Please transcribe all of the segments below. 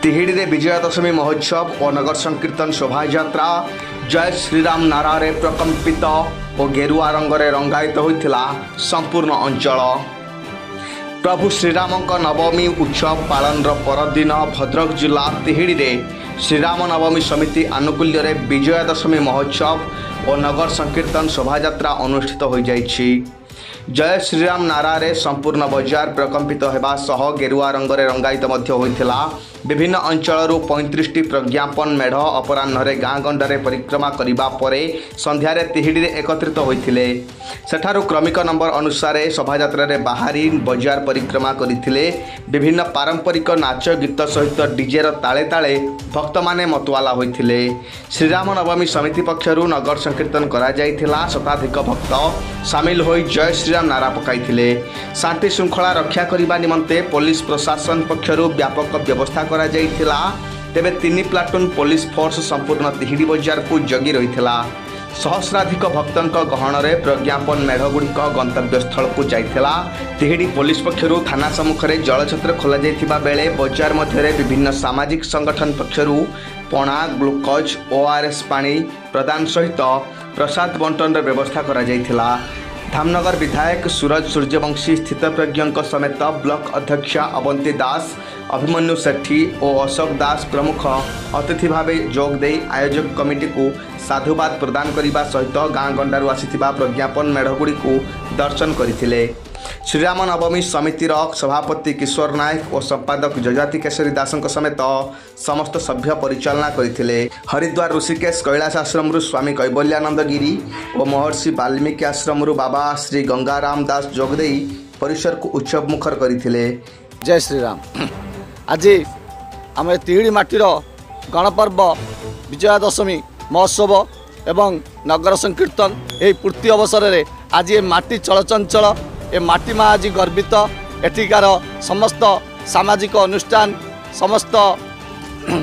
तिहिड़ी रे विजया दशमी महोत्सव और नगर संकीर्तन शोभा यात्रा जय श्रीराम नारा रे प्रकंपित और गेरुआ रंगरे रंगायित होइथिला संपूर्ण अंचल। प्रभु श्रीरामक नवमी उत्सव पालन परदिन भद्रक जिला तिहिड़ी रे श्रीराम नवमी समिति आनुकूल्य रे विजया दशमी महोत्सव और नगर संकीर्तन शोभा यात्रा अनुष्ठित हो जाइछि। जय श्रीराम नारा रे संपूर्ण बजार प्रकंपित होगा सह गेरुआ रंगरे रंगायित होइथिला। विभिन्न अंचल 35टी प्रज्ञापन मेढ़ अपराह्न गाँ गंडारे परिक्रमा करिबा परे संध्यारे तिहिड़ी रे एकत्रित होइथिले। सेठारु क्रमिक नंबर अनुसार शोभायात्रा रे बाहरी बजार परिक्रमा करिथिले। विभिन्न पारंपरिक नाच गीत सहित डीजेर ताले ताले भक्त माने मतवाला होइथिले। श्रीराम नवमी समिति पक्षरु नगर संकीर्तन करा जाइथिला। शताधिक भक्त सामिल होई जय श्रीराम नारा पकाइथिले। शांति श्रृंखला रक्षा करने निमंते पुलिस प्रशासन पक्षरु व्यापक व्यवस्था करा जाइथिला। तेबे 3 प्लाटून पुलिस फोर्स संपूर्ण तिहिड़ी बजार को जगी रहिथिला। सहस्राधिक भक्तों गहन में प्रज्ञापन मेढ़ गुड़िक गंतव्य स्थल को जाइथिला। तिहिड़ी पुलिस पक्षरु थाना सम्मुख में जलछत्र खोल जाइथिबा बेले बजार मध्य विभिन्न सामाजिक संगठन पक्षरु पणा ग्लुकोज ओआरएस पानी प्रदान सहित प्रसाद बंटन व्यवस्था करा जाइथिला। धामनगर विधायक सूरज सूर्यवंशी स्थितप्रज्ञों समेत ब्लॉक अध्यक्षा अवंती दास अभिमन्यु सेठी और अशोक दास प्रमुख अतिथि भाव जोगदे आयोजक कमिटी को साधुवाद प्रदान करने सहित गाँ गंडारू आसीथिबा प्रज्ञापन मेढ़गुड़ी को दर्शन करथिले। श्रीराम नवमी समितिर सभापति किशोर नायक और संपादक जजाति केशरी दासों समेत समस्त सभ्य परिचालना करथिले। हरिद्वार ऋषिकेश कैलाश आश्रम स्वामी कैवल्यानंद गिरी और महर्षि वाल्मीकि आश्रम बाबा श्री गंगाराम दास जोगदे परिसर को उत्सव मुखर करथिले। जय श्रीराम। आज आम तिहिड़ी माटीर गणपर्व विजया दशमी महोत्सव एवं नगर संकीर्तन यही पूर्ति अवसर में आज ये माटी चलचंचल ए माटी माँ आज गर्वित। एठिकार समस्त सामाजिक अनुष्ठान समस्त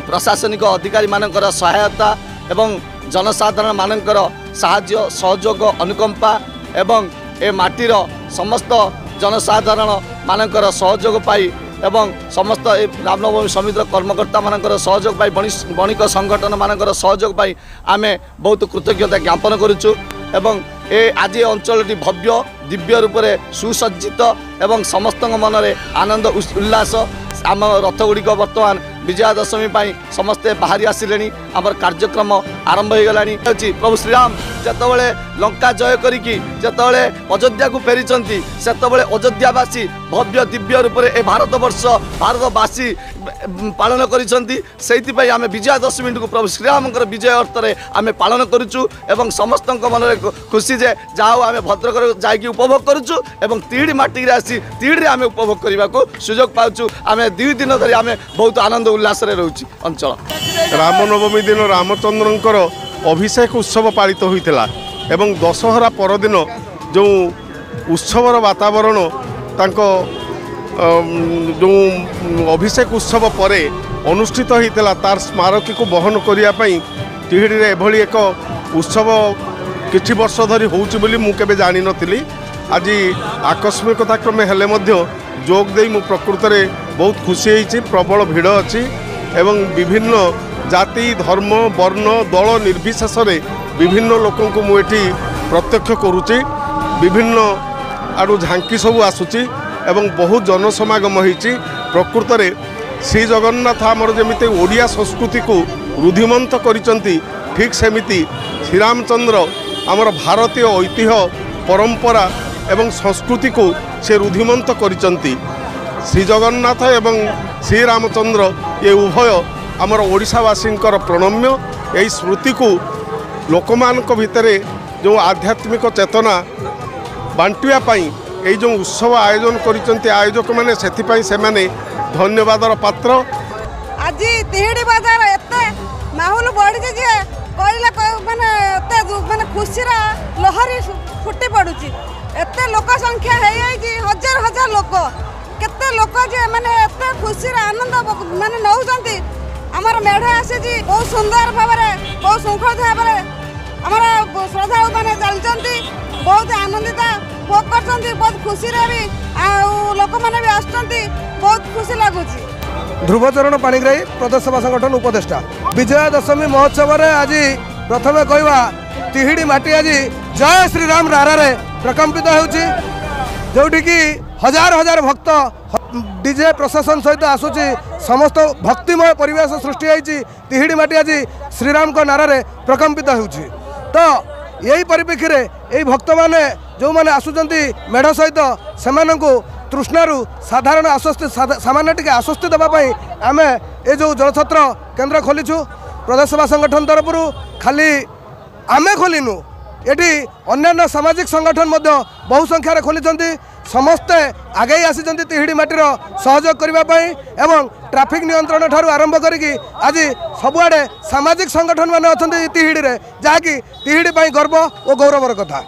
प्रशासनिक अधिकारी मानकर सहायता एवं जनसाधारण मानकर साहाय्य सहयोग अनुकंपा एवं ए माटीर समस्त जनसाधारण मानकर सहयोग पाई एवं समस्त रामनवमी समितिर कर्मकर्ता मानकर सहयोग पाई बणिक संगठन मानकर सहयोग पाई आमे बहुत कृतज्ञता ज्ञापन करुचु। एवं ए आज अंचल भव्य दिव्य रूप से सुसज्जित एवं समस्त मन में आनंद उल्लास आम रथ गुड़िक बर्तमान विजया दशमी समस्ते बाहरी आसिले। आमर कार्यक्रम आरंभ हो गलानी। प्रभु श्रीराम जितेबाला लंका जय करिकी जितेबाला अयोध्या को फेरी सेतबले अयोध्यावासी भव्य दिव्य रूप से ए भारतवर्ष भारतवासी पालन करें। आम विजया दशमी को प्रभु श्रीराम विजय अर्थ में आम पालन करुचु एवं समस्त मन में खुशी जे जाओ आम भद्रक जाकि उपभोग करुचु एवं तिहिड़ी माटी आसी तिहिड़ी आम उपभोग करने को सुजोग पाचु। आम 2 दिन धरी आम बहुत आनंद उल्लास रोची अंचल। रामनवमी दिन रामचंद्रंकर अभिषेक उत्सव पालित होइथिला एवं दशहरा परदिन जो उत्सवर वातावरण तांको जो अभिषेक उत्सव पर अनुष्ठित होइथिला तार स्मारकी को बहन करिया पई तिहिड़ी रे एभली एक उत्सव किछि वर्ष धरी होउछि बोली मु केबे जानि नथिली। आज आकस्मिकता क्रमे हेले मध्य जोग देई मु प्रकृत रे बहुत खुशी होइछि। प्रबल भिड़ अछि एवं विभिन्न जाति धर्म वर्ण दल निर्विशेष विभिन्न लोकों को मुझे प्रत्यक्ष करुच्ची। विभिन्न आड़ू झांकी सब आसूची एवं बहुत जनसमागम होइछि। प्रकृत रे श्री जगन्नाथ आमर जमिते ओडिया संस्कृति को रुधिमंत करिसंती ठीक सेमिति श्रीरामचंद्र आमर भारतीय ऐतिह्य परंपरा एवं संस्कृति को से रुधिमंत करिसंती। श्री जगन्नाथ एवं श्री रामचंद्र ये उभय आमर ओडिशावासींकर प्रणम्य। यही स्मृति को लोकमानक भितरे जो आध्यात्मिक चेतना बांटिया पाई यही जो उत्सव आयोजन करिसंती आयोजक माने सेथिपाई से माने धन्यवादर पात्र। आज तिहिड़ी बाजार एते माहौल बढ़ी जे कहले माने एते माने खुशी रा लहरी फुटी पड़ुची। एते लोक संख्या है जी हजार हजार लोक केते लोक जे माने एते खुशी रा आनंद माने नउचंती। आमर मेढ़ आसी जी बहुत सुंदर भाव बहुत श्रृंखलित भाव आमर श्रद्धालु मैंने चलती बहुत आनंदित भोग कर बहुत खुशी भी लोक मैंने भी आसुँच बहुत खुशी लगुच। ध्रुवचरण पाणिग्राही प्रदेश सभा संगठन उपदेष्टा। विजया दशमी महोत्सव आज प्रथम कहवा तिहिड़ी माटी आज जय श्रीराम नारा प्रकम्पित होउची, जोठी कि हजार हजार भक्त डीजे प्रशासन सहित आसुची, समस्त भक्तिमय परिवेश सृष्टि होइची। तिहिड़ी माटी आज श्रीराम को नारा प्रकम्पित होउची। तो यही परिप्रेक्षी रे यही भक्त माने जो माने आसुचंती मेढ़ सहित सेमानंकु तृष्णारू साधारण आश्वस्ति सामान्य टिके आश्वस्ति देवाई आम ये जो जलछत्र केन्द्र खोलीचु प्रदेश सभा संगठन तरफ खाली आमे खोलिनु, एटी अन्य सामाजिक संगठन बहु संख्यार खोली समस्ते आगे आसी तिहिड़ी माटीर सहयोग करने एवं ट्रैफिक नियंत्रण ठारू आरंभ करी आज सबुआडे सामाजिक संगठन मान अच्छा तिहिड़ी जहाँकि तिहिड़ी गर्व और गौरवर कथा।